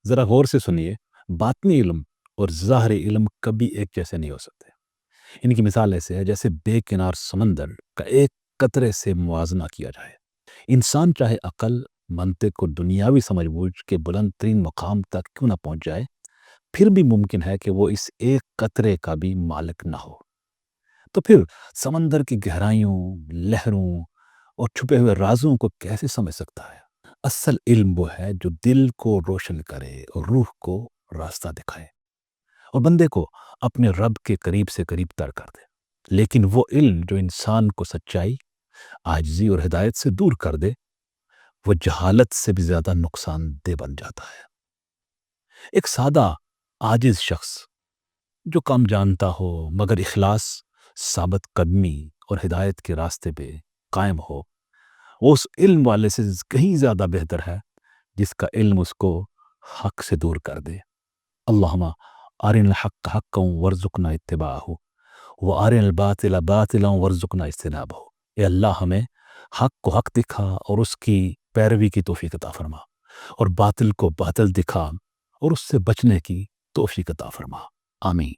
ذرا غور سے سنیے، باطنی علم اور ظاہری علم کبھی ایک جیسے نہیں ہو سکتے۔ ان کی مثال ایسے ہے جیسے بے کنار سمندر کا ایک قطرے سے موازنہ کیا جائے۔ انسان چاہے عقل، منطق اور دنیاوی سمجھ بوجھ کے بلند ترین مقام تک کیوں نہ پہنچ جائے، پھر بھی ممکن ہے کہ وہ اس ایک قطرے کا بھی مالک نہ ہو۔ تو پھر سمندر کی گہرائیوں، لہروں اور چھپے ہوئے رازوں کو کیسے سمجھ سکتا ہے؟ اصل علم وہ ہے جو دل کو روشن کرے اور روح کو راستہ دکھائے اور بندے کو اپنے رب کے قریب سے قریب تر کر دے۔ لیکن وہ علم جو انسان کو سچائی، عاجزی اور ہدایت سے دور کر دے، وہ جہالت سے بھی زیادہ نقصان دہ بن جاتا ہے۔ ایک سادہ عاجز شخص جو کم جانتا ہو مگر اخلاص، ثابت قدمی اور ہدایت کے راستے پہ قائم ہو، وہ اس علم والے سے کہیں زیادہ بہتر ہے جس کا علم اس کو حق سے دور کر دے۔ اللہم ارنا الحق حقا وارزقنا اتباعہ وارنا الباطل باطلا وارزقنا اجتنابہ۔ اے اللہ ہمیں حق کو حق دکھا اور اس کی پیروی کی توفیق عطا فرما، اور باطل کو باطل دکھا اور اس سے بچنے کی توفیق عطا فرما۔ آمین۔